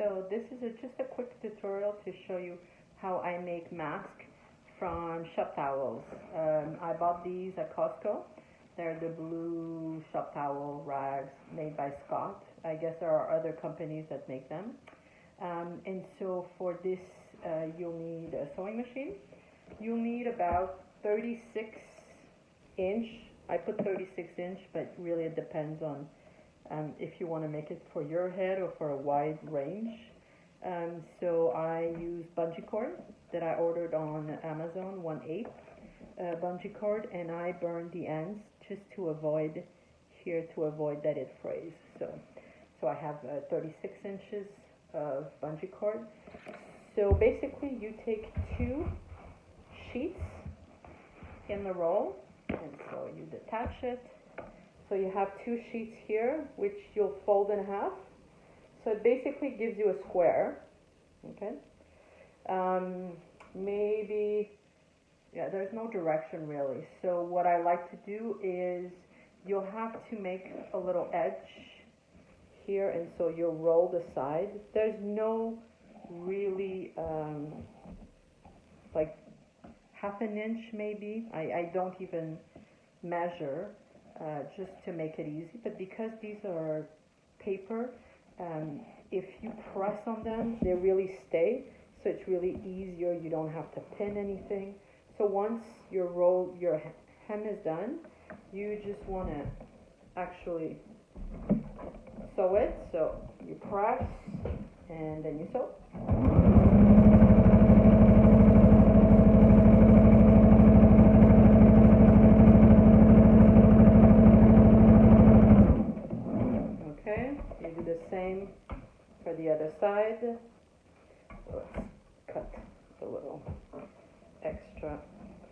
So this is just a quick tutorial to show you how I make masks from shop towels. I bought these at Costco. They're the blue shop towel rags made by Scott. I guess there are other companies that make them. And so for this, you'll need a sewing machine. You'll need about 36 inch. I put 36 inch, but really it depends on if you want to make it for your head or for a wide range. So I use bungee cord that I ordered on Amazon, 1/8 bungee cord, and I burned the ends just to avoid that it frays. So I have 36 inches of bungee cord. So basically you take 2 sheets in the roll, and so you detach it. So you have 2 sheets here, which you'll fold in half. So it basically gives you a square, okay? There's no direction really. So what I like to do is you'll have to make a little edge here, and so you'll roll the side. There's no really, like half an inch maybe. I don't even measure, just to make it easy. But because these are paper, if you press on them, they really stay. So it's really easier. You don't have to pin anything. So once your hem is done, you just want to actually sew it. So you press and then you sew. You do the same for the other side. Let's cut the little extra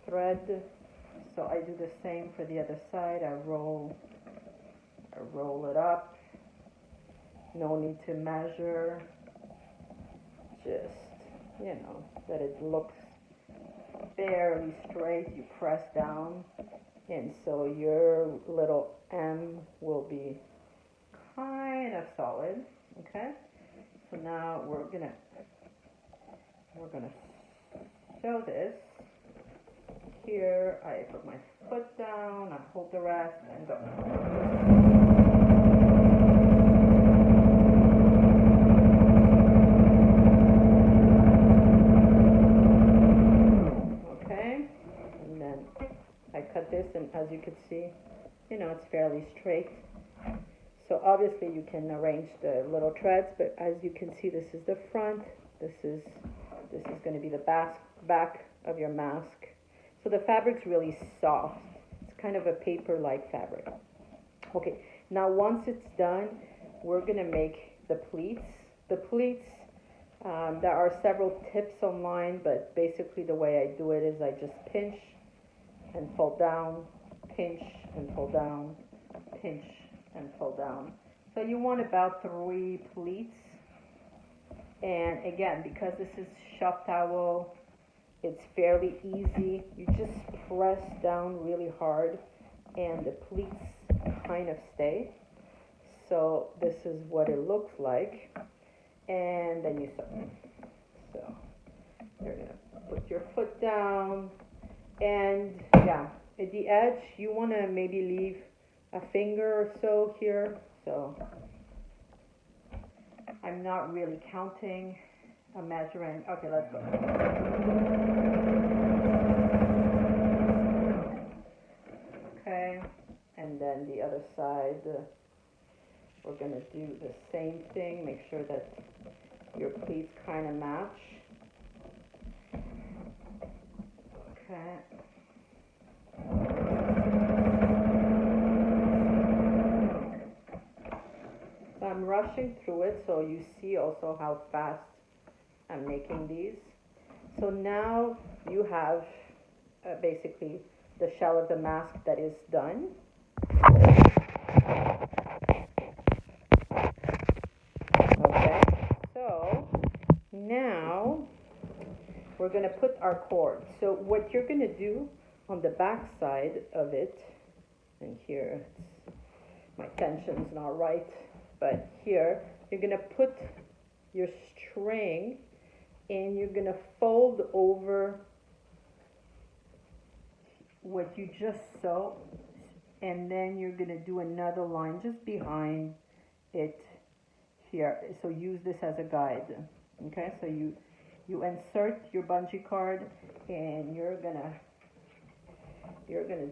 thread. So I do the same for the other side. I roll it up. No need to measure. Just, that it looks barely straight. You press down, and so your little M will be kind of solid. Okay, so now we're gonna sew this. Here I put my foot down, I hold the rest, and go. Okay, and then I cut this, and as you can see, it's fairly straight. So obviously you can arrange the little threads, but as you can see, this is the front, this is going to be the back of your mask. So the fabric's really soft. It's kind of a paper-like fabric. Okay, now once it's done, we're going to make the pleats. The pleats, there are several tips online, but basically the way I do it is I just pinch and fold down, pinch and fold down, pinch and fold down. So you want about 3 pleats. And again, because this is shop towel, it's fairly easy. You just press down really hard and the pleats kind of stay. So this is what it looks like. And then you sew. So you're going to put your foot down, and at the edge you want to maybe leave a finger or so here. So I'm not really counting, I'm measuring. Okay, let's go. Okay, and then the other side, we're going to do the same thing. Make sure that your pleats kind of match. Okay. I'm rushing through it, so you see also how fast I'm making these. So now you have basically the shell of the mask that is done. Okay, so now we're going to put our cord. So what you're going to do on the back side of it, and here my tension's not right, but here you're going to put your string and you're gonna fold over what you just sewed, and then you're gonna do another line just behind it here. So use this as a guide. Okay, so you insert your bungee cord and you're gonna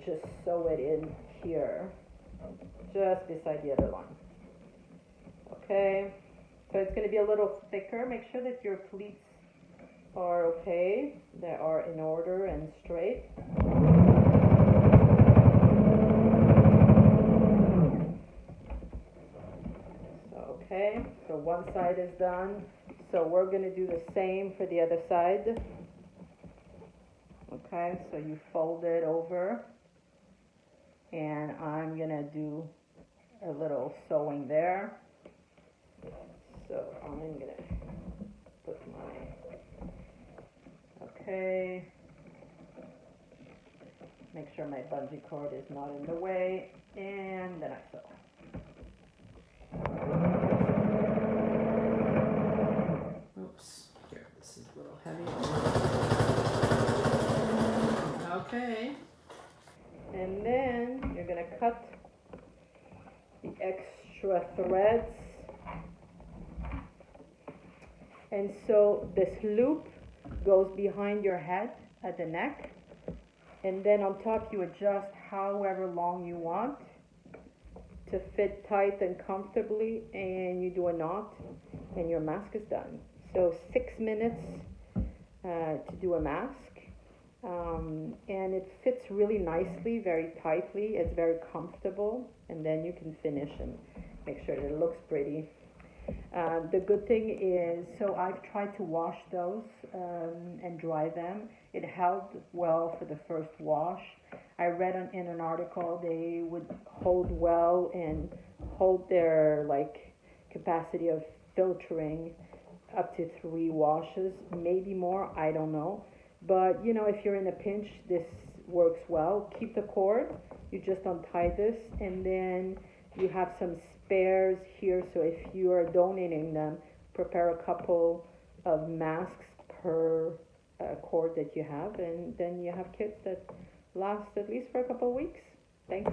just sew it in here, just beside the other line. Okay, so it's gonna be a little thicker. Make sure that your pleats are okay, they are in order and straight. Okay, so one side is done. So we're going to do the same for the other side. Okay, so you fold it over, and I'm going to do a little sewing there. So I'm going to put my, okay, make sure my bungee cord is not in the way, and then I sew. Oops, here, this is a little heavy. Okay. And then you're going to cut the extra threads. And so this loop goes behind your head at the neck. And then on top you adjust however long you want to fit tight and comfortably, and you do a knot and your mask is done. So 6 minutes to do a mask, and it fits really nicely, very tightly. It's very comfortable, and then you can finish and make sure that it looks pretty. The good thing is, so I've tried to wash those and dry them. It held well for the first wash. I read in an article they would hold well and hold their capacity of filtering up to 3 washes, maybe more, I don't know. But if you're in a pinch, this works well. Keep the cord, you just untie this, and then you have some spares here, so if you are donating them, prepare a couple of masks per cord that you have, and then you have kits that last at least for a couple of weeks. Thanks.